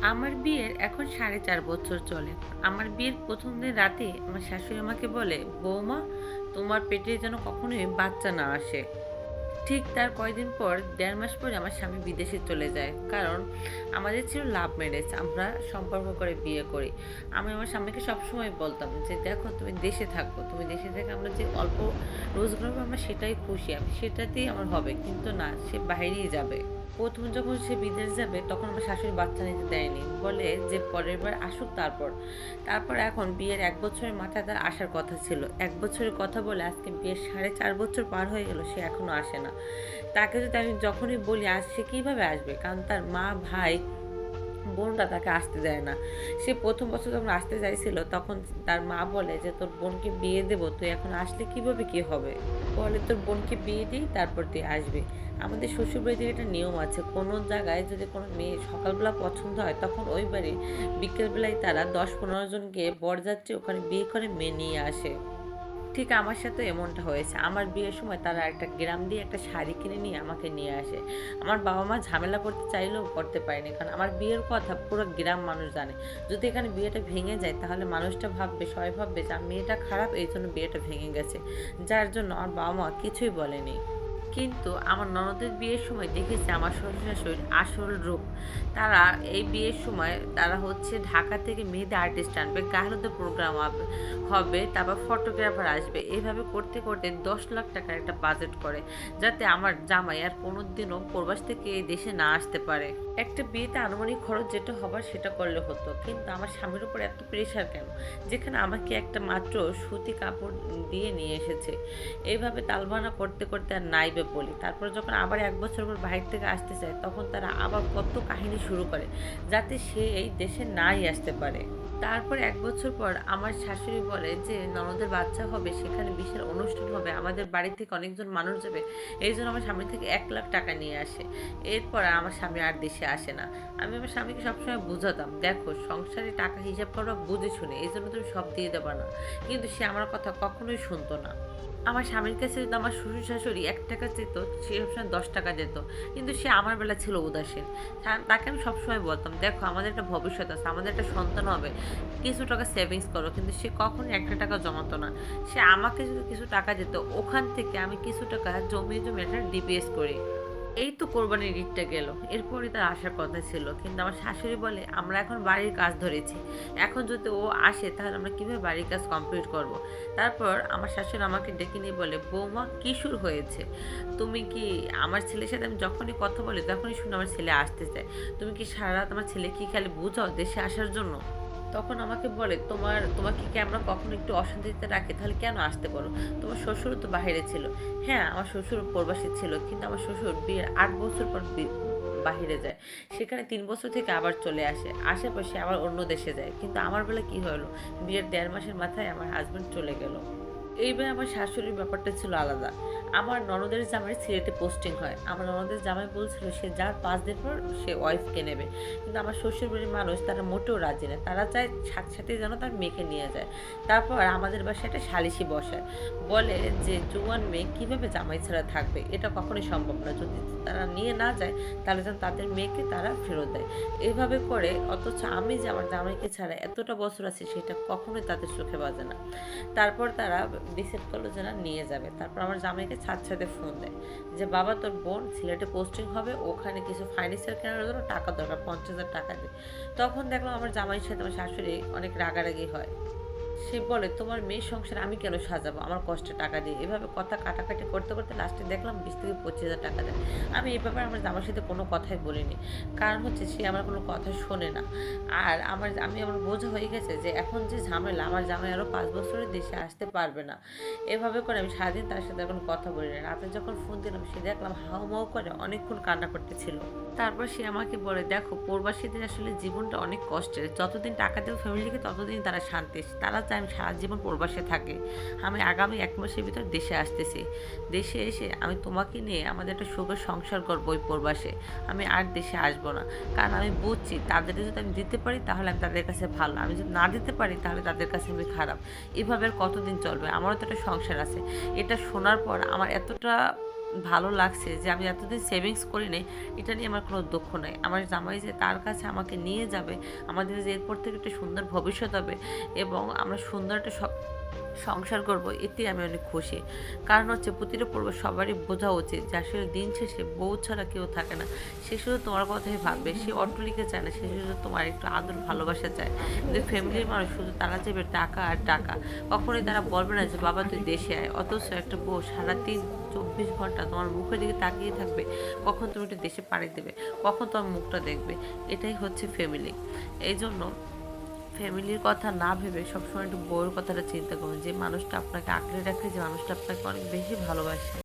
আমার বিয়ের এখন 4.5 বছর চলে। আমার বিয়ের প্রথম দিন রাতে আমার শাশুড়ি আমাকে বলে, বৌমা, তোমার পেটে যেন কখনোই বাচ্চা না আসে। ঠিক তার কয়দিন পর, 1.5 মাস পরে আমার স্বামী বিদেশে চলে যায়। কারণ আমাদের ছিল লাভ ম্যারেজ, আমরা সম্পর্ক করে বিয়ে করি। আমি আমার স্বামীকে সবসময় বলতাম যে, দেখো, তুমি দেশে থাকো, তুমি দেশে থেকে আমরা যে অল্প রোজগার করবো আমরা সেটাই খুশি, আমি সেটাতেই আমার হবে। কিন্তু না, সে বাইরেই যাবে। প্রথম যখন সে বিদেশ যাবে তখন আমার শাশুড়ি বাচ্চা নিতে দেয়নি, বলে যে পরের বার আসুক। তারপর তারপর এখন বিয়ের 1 বছরের মাথায় তার আসার কথা ছিল। 1 বছরের কথা বলে আজকে বিয়ের 4.5 বছর পার হয়ে গেল, সে এখনো আসে না। তাকে যদি আমি যখনই বলি আজ, সে কীভাবে আসবে? কারণ তার মা, ভাই, বোনরা তাকে আসতে দেয় না। সে প্রথম বছর যখন আসতে চাইছিল তখন তার মা বলে যে, তোর বোনকে বিয়ে দেবো, তুই এখন আসলে কিভাবে কি হবে? বলে, তোর বোনকে বিয়ে দিই, তারপর তুই আসবি। আমাদের শ্বশুরবাড়িতে একটা নিয়ম আছে, কোনো জায়গায় যদি কোনো মেয়ে সকালবেলা পছন্দ হয় তখন ওই বাড়ি বিকেলবেলায় তারা 10-15 জনকে বরযাত্রী ওখানে বিয়ে করে মেয়ে নিয়ে আসে। ঠিক আমার সাথে এমনটা হয়েছে। আমার বিয়ের সময় তারা একটা গ্রাম দিয়ে একটা শাড়ি কিনে নিয়ে আমাকে নিয়ে আসে। আমার বাবা মা ঝামেলা করতে চাইলেও করতে পারেনি, কারণ আমার বিয়ের কথা পুরো গ্রাম মানুষ জানে। যদি এখানে বিয়েটা ভেঙে যায় তাহলে মানুষটা ভাববে, সবাই ভাববে যে মেয়েটা খারাপ, এই জন্য বিয়েটা ভেঙে গেছে। যার জন্য আমার বাবা মা কিছুই বলেনি। কিন্তু আমার ননদের বিয়ের সময় দেখেছি আমার শ্বশুর শাশুড়ির আসল রূপ। তারা এই বিয়ের সময় তারা হচ্ছে ঢাকা থেকে মেহেদি আর্টিস্ট আনবে, গায়ে হলুদের প্রোগ্রাম হবে, তারপর ফটোগ্রাফার আসবে। এইভাবে করতে করতে 10 লাখ টাকার একটা বাজেট করে, যাতে আমার জামাই আর কোনোদিনও প্রবাস থেকে এই দেশে না আসতে পারে। একটা বিয়েতে আনুমানিক খরচ যেটা হবার সেটা করলে হতো, কিন্তু আমার স্বামীর উপর এত প্রেশার কেন? যেখানে আমাকে একটা মাত্র সুতি কাপড় দিয়ে নিয়ে এসেছে। এইভাবে তালবানা করতে করতে আর নাইবে বলি। তারপর যখন আবার 1 বছর পর বাহির থেকে আসতে চায় তখন তারা আবার কত কাহিনী শুরু করে, যাতে সে এই দেশে নাই আসতে পারে। তারপর 1 বছর পর আমার শাশুড়ি বলে যে ননদের বাচ্চা হবে, সেখানে বিশাল অনুষ্ঠান হবে, আমাদের বাড়ি থেকে অনেকজন মানুষ যাবে। এই জন্য আমার স্বামী থেকে 1 লাখ টাকা নিয়ে আসে। এরপর আর আমার স্বামী আর দেশে আসে না। আমি আমার স্বামীকে সবসময় বুঝাতাম, দেখো, সংসারে টাকা হিসাব করা বুঝে শুনে, এই জন্য তুমি সব দিয়ে দেবা না। কিন্তু সে আমার কথা কখনোই শুনতো না। আমার স্বামীর কাছে যদি আমার শ্বশুর শাশুড়ি 1 টাকা চেত, সে সবসময় 10 টাকা যেত। কিন্তু সে আমার বেলা ছিল উদাসীন। তাকে আমি সবসময় বলতাম, দেখো, আমাদের একটা ভবিষ্যৎ আছে, আমাদের একটা সন্তান হবে, কিছু টাকা সেভিংস করো। কিন্তু সে কখনোই 1 টাকা জমাতো না। সে আমাকে যদি কিছু টাকা দিত, ওখান থেকে আমি কিছু টাকা জমিয়ে জমিয়ে একটা ডিপিএস করি। এই তো কোরবানির ঈদটা গেল, এরপরই তার আসার কথা ছিল। কিন্তু আমার শাশুড়ি বলে, আমরা এখন বাড়ির কাজ ধরেছি, এখন যদি ও আসে তাহলে আমরা কীভাবে বাড়ির কাজ কমপ্লিট করব। তারপর আমার শাশুড়ি আমাকে ডেকে নিয়ে বলে, বৌমা, কী শুরু হয়েছে? তুমি কি, আমার ছেলের সাথে আমি যখনই কথা বলি তখনই শুনে আমার ছেলে আসতে চায়। তুমি কি সারা রাত আমার ছেলে কি খালি বুঝাও দেশে আসার জন্য? তখন আমাকে বলে, তোমাকে কি আমরা কখনো একটু অশান্তিতে রাখি? তাহলে কেন আসতে বলো? তোমার শ্বশুর তো বাইরে ছিল। হ্যাঁ, আমার শ্বশুর প্রবাসী ছিল, কিন্তু আমার শ্বশুর বিয়ের 8 বছর পর বাহিরে যায়। সেখানে 3 বছর থেকে আবার চলে আসে, আসার পর সে আবার অন্য দেশে যায়। কিন্তু আমার বেলা কি হলো, বিয়ের 1.5 মাসের মাথায় আমার হাজব্যান্ড চলে গেল। এইবার আমার শাশুড়ির ব্যাপারটা ছিল আলাদা। আমার ননদের জামাই সিলেটে পোস্টিং হয়। আমার ননদের জামাই বলছিল সে যার 5 দিন পর সে ওয়াইফকে নেবে। কিন্তু আমার শ্বশুরবাড়ির মানুষ তারা মোটেও রাজি না। তারা চায় সাথে সাথে যেন তার মেয়েকে নিয়ে যায়। তারপর আমাদের বাসায় একটা সালিশি বসায়, বলে যে জুয়ান মেয়ে কীভাবে জামাই ছাড়া থাকবে, এটা কখনোই সম্ভব না। যদি তারা নিয়ে না যায় তাহলে যেন তাদের মেয়েকে তারা ফেরত দেয়। এভাবে করে, অথচ আমি যে আমার জামাইকে ছাড়া এতটা বছর আছি সেটা কখনোই তাদের চোখে বাজে না। তারপর তারা ডিসাইড করলো যে না, নিয়ে যাবে। তারপর আমার জামাইকে সাথে ফোন দেয় যে, বাবা, তোর বোন সিলেটে পোস্টিং হবে, ওখানে কিছু ফার্নিচার কেনার জন্য টাকা দরকার, 50,000 টাকা দিয়ে। তখন দেখলাম আমার জামাইয়ের সাথে আমার শাশুড়ি অনেক রাগারাগি হয়। সে বলে, তোমার মেয়ের সংসার আমি কেন সাজাবো আমার কষ্টে টাকা দিয়ে? এভাবে কথা কাটাকাটি করতে করতে লাস্টে দেখলাম 20 থেকে 25,000 টাকা দেয়। আমি এই ব্যাপারে আমার জামার সাথে কোনো কথাই বলিনি, কারণ হচ্ছে সে আমার কোনো কথা শোনে না। আর আমার বোঝা হয়ে গেছে যে এখন যে ঝামেলা, আমার জামাই আরও 5 বছরের দেশে আসতে পারবে না। এভাবে করে আমি সারাদিন তার সাথে এখন কথা বলি না। রাতে যখন ফোন দিলাম সে দেখলাম হাউমাউ করে অনেকক্ষণ কান্না করতেছিল। তারপর সে আমাকে বলে, দেখো, প্রবাসীদের আসলে জীবনটা অনেক কষ্টের। যতদিন টাকা দেবো ফ্যামিলিকে ততদিন তারা শান্তি, তারা চায় আমি সারা জীবন প্রবাসে থাকি। আমি আগামী 1 মাসের ভিতর দেশে আসতেছি। দেশে এসে আমি তোমাকে নিয়ে আমাদের একটা সুখের সংসার করবো ওই প্রবাসে। আমি আর দেশে আসবো না, কারণ আমি বুঝছি তাদের যদি আমি দিতে পারি তাহলে আমি তাদের কাছে ভালো, আমি যদি না দিতে পারি তাহলে তাদের কাছে আমি খারাপ। এভাবে আর কতদিন চলবে? আমারও তো একটা সংসার আছে। এটা শোনার পর আমার এতটা ভালো লাগছে যে আমি এতদিন সেভিংস করি নাই, এটা নিয়ে আমার কোনো দুঃখ নাই। আমার জামাই যে তার কাছে আমাকে নিয়ে যাবে, আমাদের যে এরপর থেকে একটা সুন্দর ভবিষ্যৎ হবে এবং আমরা সুন্দর একটা সংসার করব, এতে আমি অনেক খুশি। কারণ হচ্ছে প্রতিটা পর্ব সবারই বোঝা উচিত যে আসলে দিন শেষে বউ ছাড়া কেউ থাকে না। সে শুধু তোমার কথাই ভাববে, সে অট্টলিকে চায় না, সে শুধু তোমার একটু আদর ভালোবাসা চায়। কিন্তু ফ্যামিলির মানুষ শুধু তারা চাইবে টাকা আর টাকা। কখনোই তারা বলবে না যে বাবা তুই দেশে আয়। অথচ একটা বউ সারাদিন 24 ঘন্টা তোমার মুখের দিকে তাকিয়ে থাকবে, কখন তুমি একটু দেশে পাড়ি দেবে, কখন তোমার মুখটা দেখবে। এটাই হচ্ছে ফ্যামিলি। এই জন্য ফ্যামিলির কথা না ভেবে সবসময় একটু বউয়ের কথাটা চিন্তা করুন, যে মানুষটা আপনাকে আঁকড়ে রাখে, যে মানুষটা আপনাকে অনেক বেশি ভালোবাসে।